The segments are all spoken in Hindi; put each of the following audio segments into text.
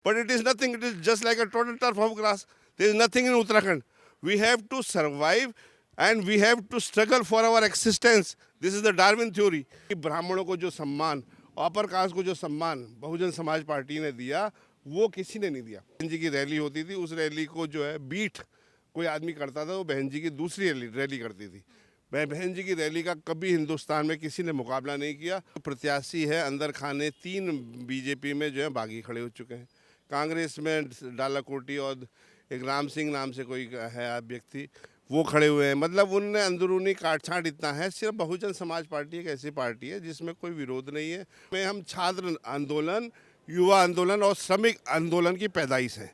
but it is nothing. It is just like a total turf of grass. There is nothing in Uttarakhand. We have to survive and we have to struggle for our existence. This is the Darwin theory. ब्राह्मणों को जो सम्मान, अपर कास्ट को जो सम्मान बहुजन समाज पार्टी ने दिया, वो किसी ने नहीं दिया। बहन जी की रैली होती थी, उस रैली को जो है बीट कोई आदमी करता था, वो बहन जी की दूसरी रैली करती थी। बहन जी की रैली का कभी हिंदुस्तान में किसी ने मुकाबला नहीं किया। प्रत्याशी है अंदर खाने 3 बीजेपी में जो है बागी खड़े हो चुके हैं। कांग्रेस में डालाकोटी और एक राम सिंह नाम से कोई है व्यक्ति, वो खड़े हुए हैं। मतलब उनने अंदरूनी काटछांट इतना है। सिर्फ बहुजन समाज पार्टी एक ऐसी पार्टी है जिसमें कोई विरोध नहीं है। में हम छात्र आंदोलन, युवा आंदोलन और श्रमिक आंदोलन की पैदाइश है,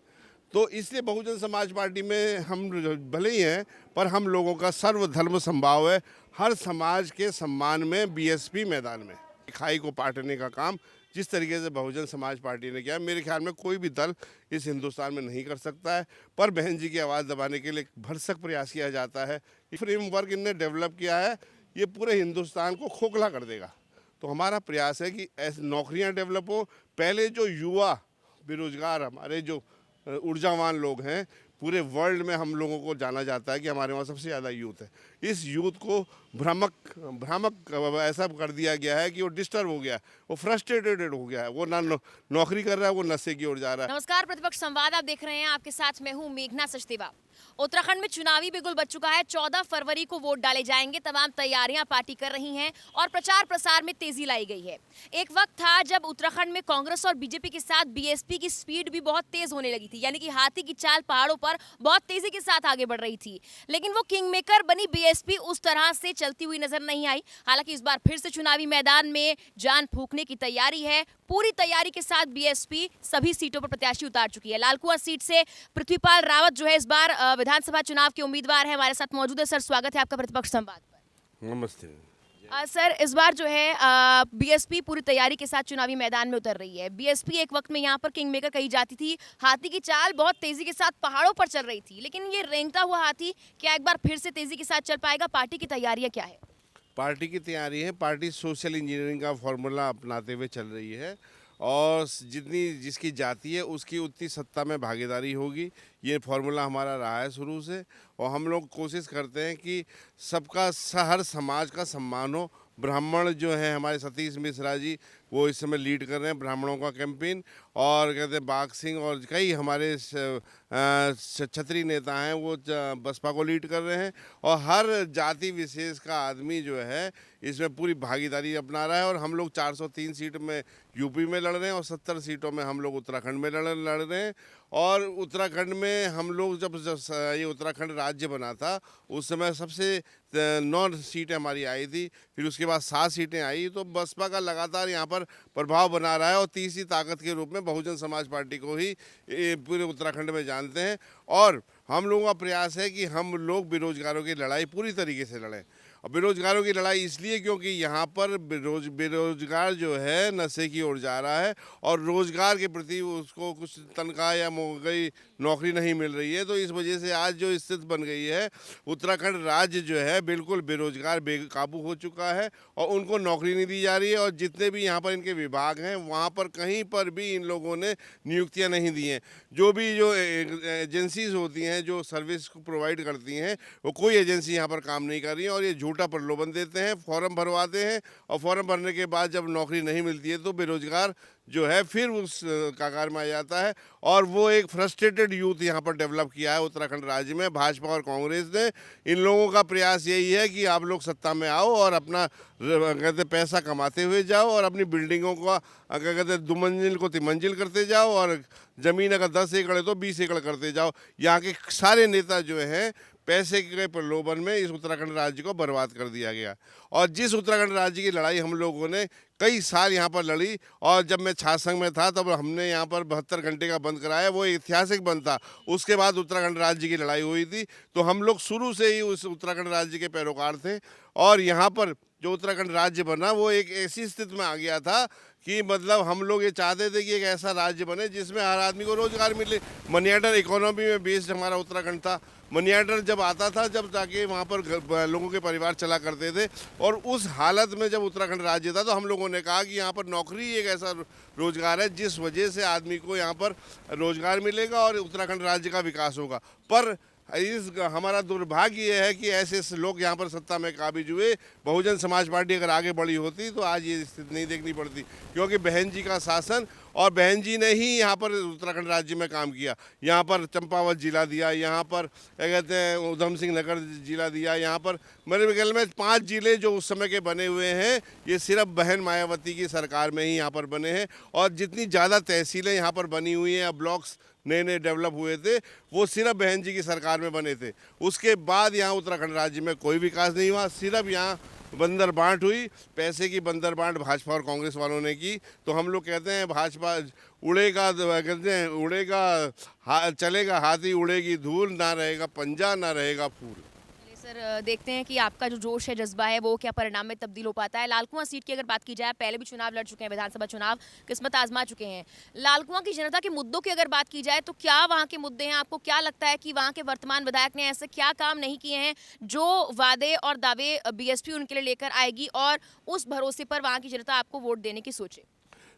तो इसलिए बहुजन समाज पार्टी में हम भले ही हैं, पर हम लोगों का सर्वधर्म संभाव है। हर समाज के सम्मान में बीएसपी मैदान में खाई को पाटने का काम जिस तरीके से बहुजन समाज पार्टी ने किया, मेरे ख्याल में कोई भी दल इस हिंदुस्तान में नहीं कर सकता है। पर बहन जी की आवाज़ दबाने के लिए भरसक प्रयास किया जाता है। फ्रेमवर्क इनने डेवलप किया है, ये पूरे हिंदुस्तान को खोखला कर देगा। तो हमारा प्रयास है कि ऐसी नौकरियां डेवलप हो। पहले जो युवा बेरोजगार, हमारे जो ऊर्जावान लोग हैं, पूरे वर्ल्ड में हम लोगों को जाना जाता है कि हमारे वहाँ सबसे ज़्यादा यूथ है। इस यूथ को भ्रामक ऐसा कर दिया गया है कि वो डिस्टर्ब हो गया, वो फ्रस्ट्रेटेड हो गया है, वो ना नौकरी कर रहा है, वो नशे की ओर जा रहा है। नमस्कार, प्रतिपक्ष संवाद आप देख रहे हैं। आपके साथ मैं हूं मेघना सचदेवा। उत्तराखंड में चुनावी बिगुल बज चुका है। 14 फरवरी को वोट डाले जाएंगे। तमाम तैयारियां पार्टी कर रही हैं और प्रचार प्रसार में तेजी लाई गई है। एक वक्त था जब उत्तराखंड में कांग्रेस और बीजेपी के साथ बीएसपी की स्पीड भी बहुत तेज होने लगी थी, यानी कि हाथी की चाल पहाड़ों पर बहुत तेजी के साथ आगे बढ़ रही थी। लेकिन वो किंग मेकर बनी बीएसपी उस तरह से चलती हुई नजर नहीं आई। हालांकि इस बार फिर से चुनावी मैदान में जान फूंकने की तैयारी है। पूरी तैयारी के साथ बीएसपी सभी सीटों पर प्रत्याशी उतार चुकी है। लालकुआं सीट से पृथ्वीपाल रावत जो है इस बार विधानसभा चुनाव के उम्मीदवार हैं, हमारे साथ मौजूद है। सर, स्वागत है आपका प्रतिपक्ष संवाद पर। नमस्ते। सर, इस बार जो है बीएसपी पूरी तैयारी के साथ चुनावी मैदान में उतर रही है। बीएसपी एक वक्त में यहाँ पर किंग मेकर कही जाती थी। हाथी की चाल बहुत तेजी के साथ पहाड़ों पर चल रही थी, लेकिन ये रेंगता हुआ हाथी क्या एक बार फिर से तेजी के साथ चल पाएगा? पार्टी की तैयारियां क्या है? पार्टी की तैयारी है। पार्टी सोशल इंजीनियरिंग का फॉर्मूला अपनाते हुए चल रही है और जितनी जिसकी जाति है उसकी उतनी सत्ता में भागीदारी होगी। ये फॉर्मूला हमारा रहा है शुरू से, और हम लोग कोशिश करते हैं कि सबका हर समाज का सम्मान हो। ब्राह्मण जो है हमारे सतीश मिश्रा जी, वो इस समय लीड कर रहे हैं ब्राह्मणों का कैंपेन, और कहते हैं बाग सिंह और कई हमारे क्षत्रिय नेता हैं, वो बसपा को लीड कर रहे हैं। और हर जाति विशेष का आदमी जो है इसमें पूरी भागीदारी अपना रहा है। और हम लोग 403 सीट में यूपी में लड़ रहे हैं और 70 सीटों में हम लोग उत्तराखंड में लड़ रहे हैं। और उत्तराखंड में हम लोग जब ये उत्तराखंड राज्य बना था उस समय सबसे 9 सीटें हमारी आई थी, फिर उसके बाद 7 सीटें आई। तो बसपा का लगातार यहाँ पर प्रभाव बना रहा है और तीसरी ताकत के रूप में बहुजन समाज पार्टी को ही पूरे उत्तराखंड में जानते हैं। और हम लोगों का प्रयास है कि हम लोग बेरोजगारों की लड़ाई पूरी तरीके से लड़ें। और बेरोजगारों की लड़ाई इसलिए क्योंकि यहाँ पर बेरोजगार जो है नशे की ओर जा रहा है और रोजगार के प्रति उसको कुछ तनख्वाह या गई नौकरी नहीं मिल रही है। तो इस वजह से आज जो स्थिति बन गई है, उत्तराखंड राज्य जो है बिल्कुल बेरोजगार बेकाबू हो चुका है और उनको नौकरी नहीं दी जा रही है। और जितने भी यहाँ पर इनके विभाग हैं वहाँ पर कहीं पर भी इन लोगों ने नियुक्तियाँ नहीं दी हैं। जो एजेंसीज होती हैं जो सर्विस को प्रोवाइड करती हैं, वो कोई एजेंसी यहाँ पर काम नहीं कर रही है और ये झूठा प्रलोभन देते हैं, फॉर्म भरवाते हैं और फॉर्म भरने के बाद जब नौकरी नहीं मिलती है तो बेरोजगार जो है फिर उस कगार में आ जाता है। और वो एक फ्रस्ट्रेटेड यूथ यहाँ पर डेवलप किया है उत्तराखंड राज्य में भाजपा और कांग्रेस ने। इन लोगों का प्रयास यही है कि आप लोग सत्ता में आओ और अपना कहते पैसा कमाते हुए जाओ और अपनी बिल्डिंगों का क्या कहते दुमंजिल को तिमंजिल करते जाओ, और ज़मीन अगर 10 एकड़ है तो 20 एकड़ करते जाओ। यहाँ के सारे नेता जो हैं पैसे के प्रलोभन में इस उत्तराखंड राज्य को बर्बाद कर दिया गया। और जिस उत्तराखंड राज्य की लड़ाई हम लोगों ने कई साल यहाँ पर लड़ी, और जब मैं छात्र संघ में था तब हमने यहाँ पर 72 घंटे का बंद कराया, वो ऐतिहासिक बंद था। उसके बाद उत्तराखंड राज्य की लड़ाई हुई थी। तो हम लोग शुरू से ही उस उत्तराखंड राज्य के पैरोकार थे और यहाँ पर जो उत्तराखंड राज्य बना वो एक ऐसी स्थिति में आ गया था कि मतलब हम लोग ये चाहते थे कि एक ऐसा राज्य बने जिसमें हर आदमी को रोजगार मिले। मनी ऑर्डर इकोनॉमी में बेस्ड हमारा उत्तराखंड था। मनी ऑर्डर जब आता था, जब जाके वहाँ पर लोगों के परिवार चला करते थे, और उस हालत में जब उत्तराखंड राज्य था तो हम लोगों ने कहा कि यहाँ पर नौकरी एक ऐसा रोजगार है जिस वजह से आदमी को यहाँ पर रोजगार मिलेगा और उत्तराखंड राज्य का विकास होगा। पर हमारा दुर्भाग्य ये है कि ऐसे लोग यहाँ पर सत्ता में काबिज हुए। बहुजन समाज पार्टी अगर आगे बढ़ी होती तो आज ये स्थिति नहीं देखनी पड़ती, क्योंकि बहन जी का शासन, और बहन जी ने ही यहाँ पर उत्तराखंड राज्य में काम किया। यहाँ पर चंपावत जिला दिया, यहाँ पर क्या कहते हैं उधम सिंह नगर जिला दिया, यहाँ पर मेरे ख्याल में 5 जिले जो उस समय के बने हुए हैं, ये सिर्फ बहन मायावती की सरकार में ही यहाँ पर बने हैं। और जितनी ज़्यादा तहसीलें यहाँ पर बनी हुई हैं या ब्लॉक्स नए नए डेवलप हुए थे, वो सिर्फ बहन जी की सरकार में बने थे। उसके बाद यहाँ उत्तराखंड राज्य में कोई विकास नहीं हुआ, सिर्फ यहाँ बंदर बांट हुई। पैसे की बंदर बांट भाजपा और कांग्रेस वालों ने की। तो हम लोग कहते हैं भाजपा उड़ेगा, कहते हैं उड़ेगा चलेगा हाथी, उड़ेगी धूल, ना रहेगा पंजा ना रहेगा फूल। सर देखते हैं कि आपका जो जोश है, जज्बा है, वो क्या परिणाम में तब्दील हो पाता है। लाल कुआं सीट की अगर बात की जाए, पहले भी चुनाव लड़ चुके हैं, विधानसभा चुनाव किस्मत आजमा चुके हैं। लाल कुआं की जनता के मुद्दों की अगर बात की जाए तो क्या वहाँ के मुद्दे हैं? आपको क्या लगता है कि वहाँ के वर्तमान विधायक ने ऐसे क्या काम नहीं किए हैं जो वादे और दावे बीएसपी उनके लिए लेकर आएगी और उस भरोसे पर वहाँ की जनता आपको वोट देने की सोचे?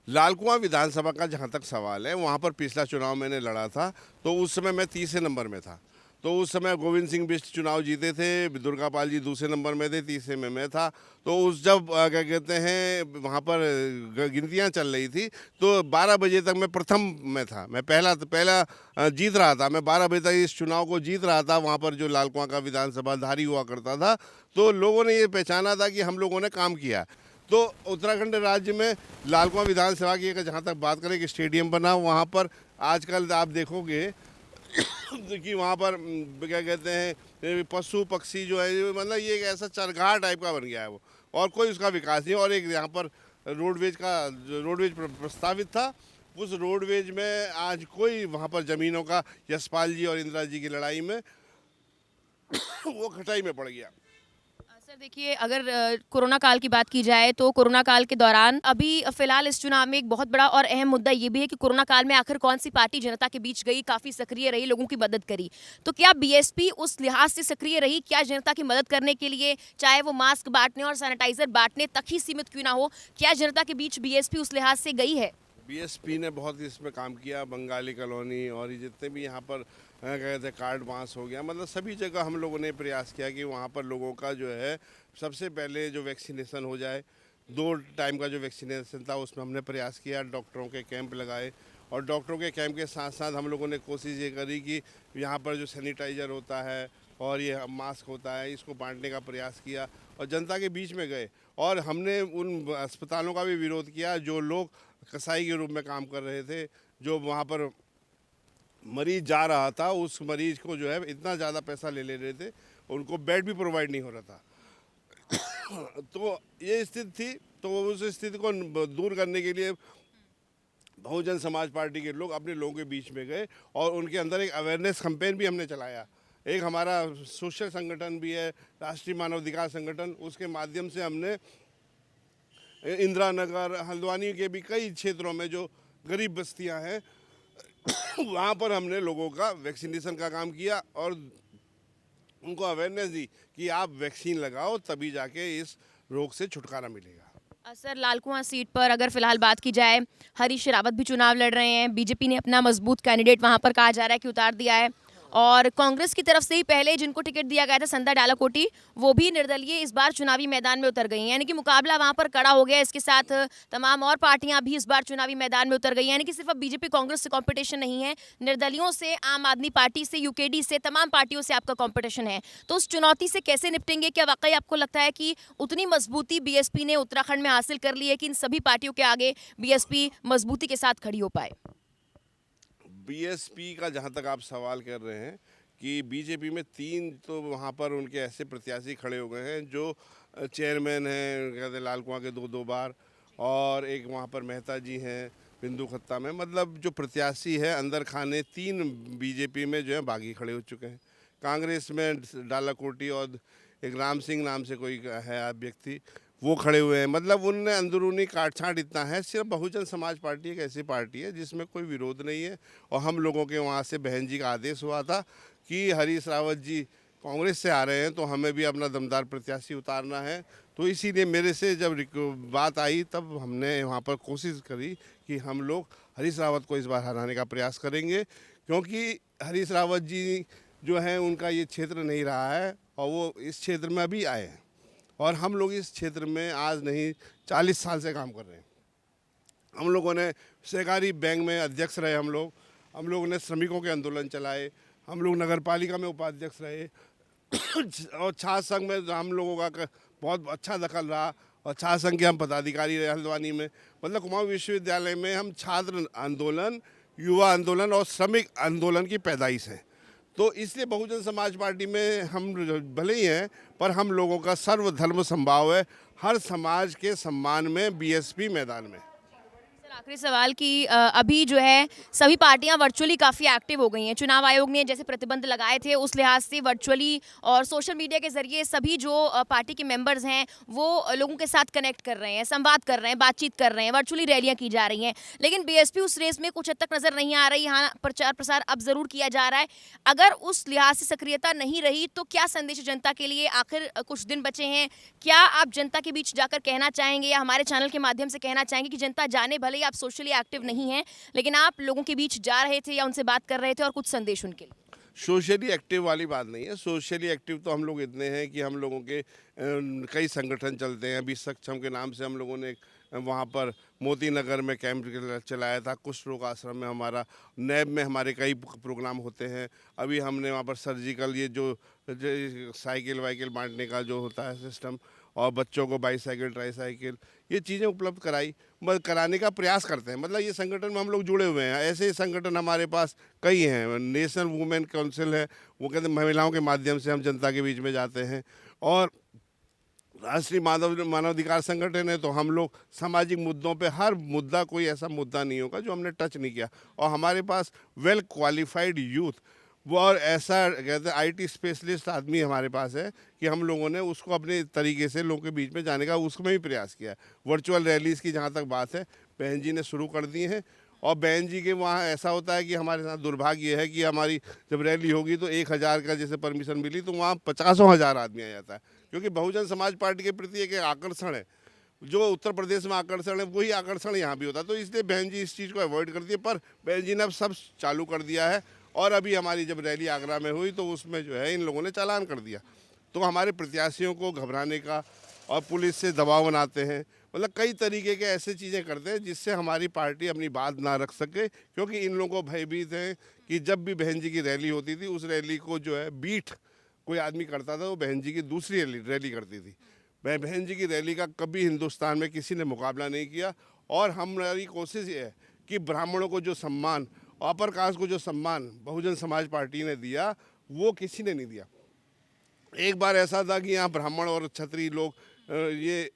लाल कुआं विधानसभा का जहाँ तक सवाल है, वहाँ पर पिछला चुनाव मैंने लड़ा था, तो उस समय मैं तीसरे नंबर में था। तो उस समय गोविंद सिंह बिष्ट चुनाव जीते थे, दुर्गापाल जी दूसरे नंबर में थे, तीसरे में मैं था। तो उस जब क्या कहते हैं वहाँ पर गिनतियाँ चल रही थी, तो 12 बजे तक मैं प्रथम में था। मैं पहला जीत रहा था। मैं 12 बजे तक इस चुनाव को जीत रहा था, वहाँ पर जो लाल कुआं का विधानसभा धारी हुआ करता था। तो लोगों ने ये पहचाना था कि हम लोगों ने काम किया। तो उत्तराखंड राज्य में लाल कुआं विधानसभा की अगर जहाँ तक बात करें कि स्टेडियम बना, वहाँ पर आजकल आप देखोगे कि वहाँ पर क्या कहते हैं पशु पक्षी जो है, मतलब ये एक ऐसा चरगाह टाइप का बन गया है वो, और कोई उसका विकास नहीं। और एक यहाँ पर रोडवेज प्रस्तावित था, उस रोडवेज में आज कोई वहाँ पर ज़मीनों का, यशपाल जी और इंदिरा जी की लड़ाई में वो खटाई में पड़ गया। सर देखिए, अगर कोरोना काल की बात की जाए तो कोरोना काल के दौरान अभी फिलहाल इस चुनाव में एक बहुत बड़ा और अहम मुद्दा ये भी है कि कोरोना काल में आखिर कौन सी पार्टी जनता के बीच गई, काफ़ी सक्रिय रही, लोगों की मदद करी। तो क्या बीएसपी उस लिहाज से सक्रिय रही? क्या जनता की मदद करने के लिए, चाहे वो मास्क बांटने और सैनिटाइजर बांटने तक ही सीमित क्यों ना हो, क्या जनता के बीच बीएसपी उस लिहाज से गई है? बीएसपी ने बहुत इसमें काम किया। बंगाली कॉलोनी और ये जितने भी यहाँ पर क्या कहते हैं कार्ड बांस हो गया, मतलब सभी जगह हम लोगों ने प्रयास किया कि वहाँ पर लोगों का जो है सबसे पहले जो वैक्सीनेशन हो जाए। 2 टाइम का जो वैक्सीनेशन था उसमें हमने प्रयास किया, डॉक्टरों के कैंप लगाए, और डॉक्टरों के कैंप के साथ साथ हम लोगों ने कोशिश ये करी कि यहाँ पर जो सैनिटाइज़र होता है और ये मास्क होता है, इसको बांटने का प्रयास किया और जनता के बीच में गए। और हमने उन अस्पतालों का भी विरोध किया जो लोग कसाई के रूप में काम कर रहे थे। जो वहाँ पर मरीज जा रहा था, उस मरीज को जो है इतना ज़्यादा पैसा ले रहे थे, उनको बेड भी प्रोवाइड नहीं हो रहा था। तो ये स्थिति थी। तो उस स्थिति को दूर करने के लिए बहुजन समाज पार्टी के लोग अपने लोगों के बीच में गए और उनके अंदर एक अवेयरनेस कैंपेन भी हमने चलाया। एक हमारा सोशल संगठन भी है, राष्ट्रीय मानवाधिकार संगठन, उसके माध्यम से हमने इंदिरा नगर, हल्द्वानी के भी कई क्षेत्रों में जो गरीब बस्तियां हैं वहाँ पर हमने लोगों का वैक्सीनेशन का काम किया और उनको अवेयरनेस दी कि आप वैक्सीन लगाओ, तभी जाके इस रोग से छुटकारा मिलेगा। सर लाल कुआं सीट पर अगर फिलहाल बात की जाए, हरीश रावत भी चुनाव लड़ रहे हैं। बीजेपी ने अपना मजबूत कैंडिडेट वहां पर कहा जा रहा है कि उतार दिया है, और कांग्रेस की तरफ से ही पहले जिनको टिकट दिया गया था, संध्या डालाकोटी, वो भी निर्दलीय इस बार चुनावी मैदान में उतर गई हैं। यानी कि मुकाबला वहां पर कड़ा हो गया। इसके साथ तमाम और पार्टियां भी इस बार चुनावी मैदान में उतर गई हैं। यानी कि सिर्फ अब बीजेपी कांग्रेस से कंपटीशन नहीं है, निर्दलियों से, आम आदमी पार्टी से, यूकेडी से, तमाम पार्टियों से आपका कंपटीशन है। तो उस चुनौती से कैसे निपटेंगे? क्या वाकई आपको लगता है कि उतनी मजबूती बीएसपी ने उत्तराखंड में हासिल कर ली है कि इन सभी पार्टियों के आगे बीएसपी मजबूती के साथ खड़ी हो पाए? बीएसपी का जहाँ तक आप सवाल कर रहे हैं कि बीजेपी में 3 तो वहाँ पर उनके ऐसे प्रत्याशी खड़े हो गए हैं जो चेयरमैन हैं, कहते हैं लाल कुआं के 2 बार, और एक वहाँ पर मेहता जी हैं बिंदु खत्ता में। मतलब जो प्रत्याशी है अंदर खाने 3 बीजेपी में जो है बागी खड़े हो चुके हैं। कांग्रेस में डालाकोटी और एक राम सिंह नाम से कोई है व्यक्ति, वो खड़े हुए हैं। मतलब उनने अंदरूनी काट-छाँट इतना है। सिर्फ बहुजन समाज पार्टी एक ऐसी पार्टी है जिसमें कोई विरोध नहीं है और हम लोगों के वहाँ से बहन जी का आदेश हुआ था कि हरीश रावत जी कांग्रेस से आ रहे हैं तो हमें भी अपना दमदार प्रत्याशी उतारना है। तो इसीलिए मेरे से जब बात आई तब हमने वहाँ पर कोशिश करी कि हम लोग हरीश रावत को इस बार हराने का प्रयास करेंगे, क्योंकि हरीश रावत जी जो हैं उनका ये क्षेत्र नहीं रहा है और वो इस क्षेत्र में अभी आए हैं और हम लोग इस क्षेत्र में आज नहीं 40 साल से काम कर रहे हैं। हम लोगों ने सहकारी बैंक में अध्यक्ष रहे, हम लोगों ने श्रमिकों के आंदोलन चलाए, हम लोग नगर पालिका में उपाध्यक्ष रहे और छात्र संघ में हम लोगों का बहुत अच्छा दखल रहा और छात्र संघ के हम पदाधिकारी रहे हल्द्वानी में। मतलब कुमाऊं विश्वविद्यालय में हम छात्र आंदोलन, युवा आंदोलन और श्रमिक आंदोलन की पैदाइश है। तो इसलिए बहुजन समाज पार्टी में हम भले ही हैं पर हम लोगों का सर्वधर्म समभाव है, हर समाज के सम्मान में बीएसपी मैदान में। सर, आखिरी सवाल कि अभी जो है सभी पार्टियां वर्चुअली काफ़ी एक्टिव हो गई हैं। चुनाव आयोग ने जैसे प्रतिबंध लगाए थे उस लिहाज से वर्चुअली और सोशल मीडिया के जरिए सभी जो पार्टी के मेंबर्स हैं वो लोगों के साथ कनेक्ट कर रहे हैं, संवाद कर रहे हैं, बातचीत कर रहे हैं, वर्चुअली रैलियां की जा रही हैं। लेकिन बीएसपी उस रेस में कुछ हद तक नज़र नहीं आ रही। हाँ, प्रचार प्रसार अब ज़रूर किया जा रहा है। अगर उस लिहाज से सक्रियता नहीं रही तो क्या संदेश है जनता के लिए? आखिर कुछ दिन बचे हैं, क्या आप जनता के बीच जाकर कहना चाहेंगे या हमारे चैनल के माध्यम से कहना चाहेंगे कि जनता जाने भले ही आप सोशली एक्टिव नहीं हैं लेकिन आप लोगों के बीच जा रहे थे या उनसे बात कर रहे थे और कुछ संदेश उनके लिए? सोशली एक्टिव वाली बात नहीं है। सोशली एक्टिव तो हम लोग इतने हैं कि हम लोगों के कई संगठन चलते हैं। अभी सक्षम के नाम से हम लोगों ने वहाँ पर मोती नगर में कैंप चलाया था, कुष्ठ रोग आश्रम में हमारा, नैब में हमारे कई प्रोग्राम होते हैं। अभी हमने वहाँ पर सर्जिकल ये जो साइकिल वाइकिल बांटने का जो होता है सिस्टम और बच्चों को बाईसाइकिल ट्राईसाइकिल ये चीज़ें उपलब्ध कराने का प्रयास करते हैं। मतलब ये संगठन में हम लोग जुड़े हुए हैं। ऐसे संगठन हमारे पास कई हैं। नेशनल वुमेन काउंसिल है, वो कहते हैं महिलाओं के माध्यम से हम जनता के बीच में जाते हैं। और राष्ट्रीय मानवाधिकार संगठन है तो हम लोग सामाजिक मुद्दों पे, हर मुद्दा कोई ऐसा मुद्दा नहीं होगा जो हमने टच नहीं किया। और हमारे पास वेल क्वालिफाइड यूथ वो और ऐसा कहते हैं आईटी स्पेशलिस्ट आदमी हमारे पास है कि हम लोगों ने उसको अपने तरीके से लोगों के बीच में जाने का उसमें भी प्रयास किया है। वर्चुअल रैलीज़ की जहाँ तक बात है बहन जी ने शुरू कर दी है और बहन जी के वहाँ ऐसा होता है कि हमारे साथ दुर्भाग्य है कि हमारी जब रैली होगी तो 1000 का जैसे परमिशन मिली तो वहाँ 50,000 आदमी आ जाता है, क्योंकि बहुजन समाज पार्टी के प्रति एक आकर्षण है। जो उत्तर प्रदेश में आकर्षण है वही आकर्षण यहाँ भी होता है। तो इसलिए बहन जी इस चीज़ को अवॉइड करती है, पर बहन जी ने अब सब चालू कर दिया है। और अभी हमारी जब रैली आगरा में हुई तो उसमें जो है इन लोगों ने चालान कर दिया। तो हमारे प्रत्याशियों को घबराने का और पुलिस से दबाव बनाते हैं, मतलब कई तरीके के ऐसे चीज़ें करते हैं जिससे हमारी पार्टी अपनी बात ना रख सके, क्योंकि इन लोगों को भयभीत है कि जब भी बहन जी की रैली होती थी उस रैली को जो है बीट कोई आदमी करता था, वो बहन जी की दूसरी रैली करती थी। बहन जी की रैली का कभी हिंदुस्तान में किसी ने मुकाबला नहीं किया। और हमारी कोशिश ये है कि ब्राह्मणों को जो सम्मान, अपर कास्ट को जो सम्मान बहुजन समाज पार्टी ने दिया वो किसी ने नहीं दिया। एक बार ऐसा था कि यहाँ ब्राह्मण और क्षत्रिय लोग ये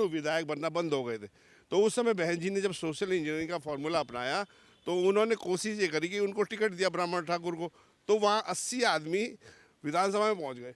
विधायक बनना बंद हो गए थे, तो उस समय बहन जी ने जब सोशल इंजीनियरिंग का फॉर्मूला अपनाया तो उन्होंने कोशिश ये करी कि उनको टिकट दिया ब्राह्मण ठाकुर को, तो वहाँ 80 आदमी विधानसभा में पहुँच गए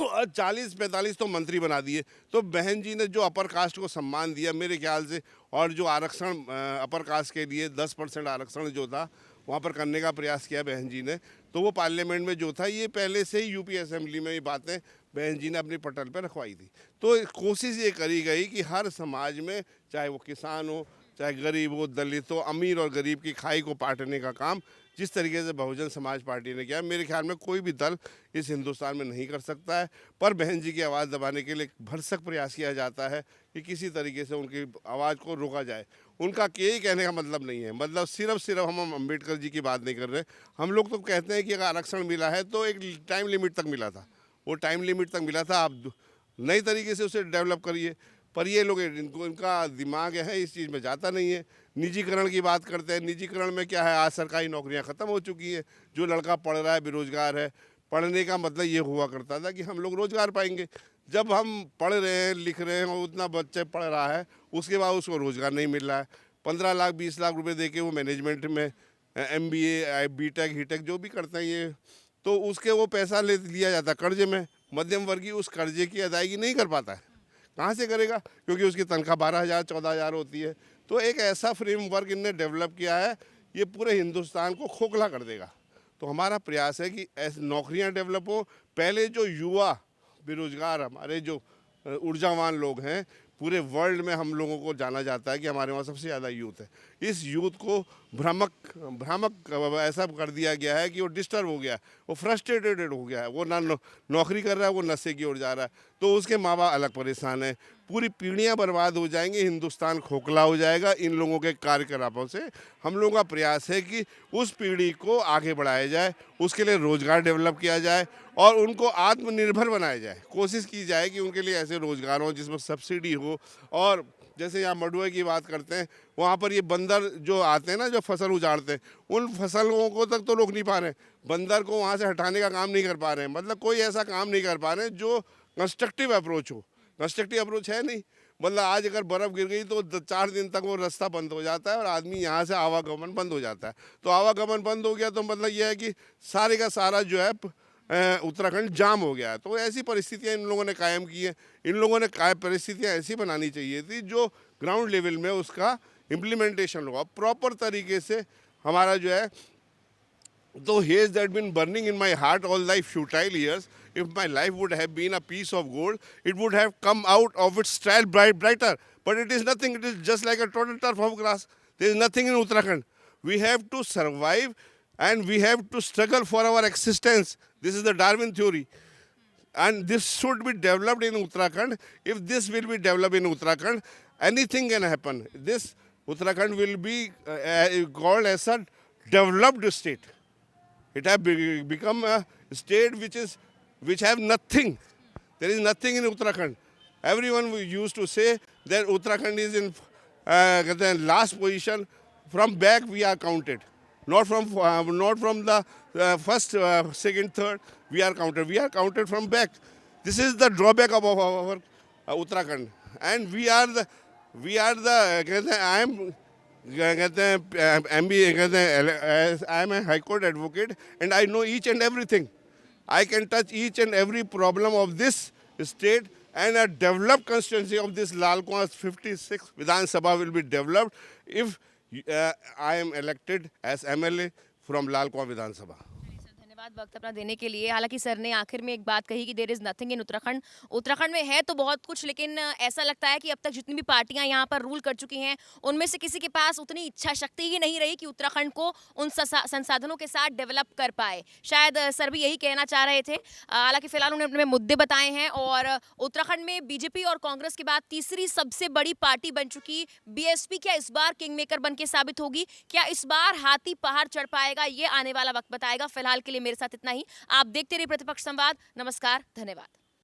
और 40-45 तो मंत्री बना दिए। तो बहन जी ने जो अपर कास्ट को सम्मान दिया मेरे ख्याल से, और जो आरक्षण अपर कास्ट के लिए 10% आरक्षण जो था वहाँ पर करने का प्रयास किया बहन जी ने, तो वो पार्लियामेंट में जो था ये पहले से ही यूपी असेंबली में ये बातें बहन जी ने अपनी पटल पर रखवाई थी। तो कोशिश ये करी गई कि हर समाज में, चाहे वो किसान हो, चाहे गरीब हो, दलित हो, अमीर और गरीब की खाई को पाटने का काम जिस तरीके से बहुजन समाज पार्टी ने किया, मेरे ख्याल में कोई भी दल इस हिंदुस्तान में नहीं कर सकता है। पर बहन जी की आवाज़ दबाने के लिए भरसक प्रयास किया जाता है कि किसी तरीके से उनकी आवाज़ को रोका जाए। उनका यही कहने का मतलब नहीं है, मतलब सिर्फ हम अम्बेडकर जी की बात नहीं कर रहे। हम लोग तो कहते हैं कि अगर आरक्षण मिला है तो एक टाइम लिमिट तक मिला था, वो टाइम लिमिट तक मिला था, आप नई तरीके से उसे डेवलप करिए। पर ये लोग इनका दिमाग है इस चीज़ में जाता नहीं है। निजीकरण की बात करते हैं, निजीकरण में क्या है, आज सरकारी नौकरियां ख़त्म हो चुकी हैं। जो लड़का पढ़ रहा है बेरोजगार है, पढ़ने का मतलब ये हुआ करता था कि हम लोग रोज़गार पाएंगे। जब हम पढ़ रहे हैं, लिख रहे हैं और उतना बच्चे पढ़ रहा है, उसके बाद उसको रोज़गार नहीं मिल रहा है। 15 लाख 20 लाख रुपए दे के वो मैनेजमेंट में MBA BTech HTech जो भी करते हैं ये, तो उसके वो पैसा लिया जाता है कर्जे में। मध्यम वर्गीय उस कर्जे की अदायगी नहीं कर पाता है। कहाँ से करेगा, क्योंकि उसकी तनख्वाह 12,000 14,000 होती है। तो एक ऐसा फ्रेमवर्क इनने डेवलप किया है, ये पूरे हिंदुस्तान को खोखला कर देगा। तो हमारा प्रयास है कि ऐसी नौकरियां डेवलप हो। पहले जो युवा बेरोजगार हमारे जो ऊर्जावान लोग हैं, पूरे वर्ल्ड में हम लोगों को जाना जाता है कि हमारे वहाँ सबसे ज़्यादा यूथ है। इस यूथ को भ्रामक ऐसा कर दिया गया है कि वो डिस्टर्ब हो गया है, वो फ्रस्ट्रेटेड हो गया है, वो ना नौकरी कर रहा है, वो नशे की ओर जा रहा है। तो उसके माँ बाप अलग परेशान है, पूरी पीढ़ियाँ बर्बाद हो जाएंगी, हिंदुस्तान खोखला हो जाएगा इन लोगों के कार्यकलापों से। हम लोगों का प्रयास है कि उस पीढ़ी को आगे बढ़ाया जाए, उसके लिए रोज़गार डेवलप किया जाए और उनको आत्मनिर्भर बनाया जाए। कोशिश की जाए कि उनके लिए ऐसे रोज़गार हो जिसमें सब्सिडी हो। और जैसे यहाँ मडुए की बात करते हैं, वहाँ पर ये बंदर जो आते हैं ना, जो फसल उजाड़ते हैं, उन फसलों को तक तो रोक नहीं पा रहे हैं, बंदर को वहाँ से हटाने का काम नहीं कर पा रहे हैं। मतलब कोई ऐसा काम नहीं कर पा रहे हैं जो कंस्ट्रक्टिव अप्रोच हो। कंस्ट्रक्टिव अप्रोच है नहीं। मतलब आज अगर बर्फ़ गिर गई तो 4 दिन तक वो रास्ता बंद हो जाता है और आदमी यहाँ से आवागमन बंद हो जाता है। तो आवागमन बंद हो गया तो मतलब ये है कि सारे का सारा जो है उत्तराखंड जाम हो गया है। तो ऐसी परिस्थितियाँ इन लोगों ने कायम की हैं। इन लोगों ने परिस्थितियाँ ऐसी बनानी चाहिए थी जो ग्राउंड लेवल में उसका इम्प्लीमेंटेशन होगा प्रॉपर तरीके से। हमारा जो है, though haze that been burning in my heart all thy futile years, if my life would have been a piece of gold, it would have come out of its trial brighter. But it is nothing. It is just like a trodden turf of grass. There is nothing in Uttarakhand. We have to survive and we have to struggle for our existence. This is the Darwin theory. And this should be developed in Uttarakhand. If this will be developed in Uttarakhand, anything can happen. This Uttarakhand will be called as a developed state. It has become a state which have nothing. There is nothing in Uttarakhand. Everyone used to say that Uttarakhand is in last position. From back we are counted, not from the first, second, third. We are counted. We are counted from back. This is the drawback of our Uttarakhand, and we are the I am I am a High Court advocate and I know each and everything. I can touch each and every problem of this state, and a developed constituency of this Lalkua's 56 Vidhan Sabha will be developed if I am elected as MLA from Lalkua Vidhan Sabha. धन्यवाद वक्त अपना देने के लिए। हालांकि सर ने आखिर में एक बात कही कि there is nothing in Uttarakhand. Uttarakhand में है तो बहुत कुछ, लेकिन ऐसा लगता है कि अब तक जितनी भी पार्टियां यहाँ पर रूल कर चुकी हैं उनमें से किसी के पास उतनी इच्छा शक्ति ही नहीं रही कि उत्तराखंड को उन संसाधनों के साथ डेवलप कर पाए। शायद सर भी यही कहना चाह रहे थे। हालांकि फिलहाल उन्होंने अपने मुद्दे बताए हैं और उत्तराखंड में बीजेपी और कांग्रेस के बाद तीसरी सबसे बड़ी पार्टी बन चुकी बीएसपी क्या इस बार किंग मेकर बन के साबित होगी? क्या इस बार हाथी पहाड़ चढ़ पाएगा? ये आने वाला वक्त बताएगा। फिलहाल के लिए मेरे साथ इतना ही। आप देखते रहिए प्रतिपक्ष संवाद। नमस्कार, धन्यवाद।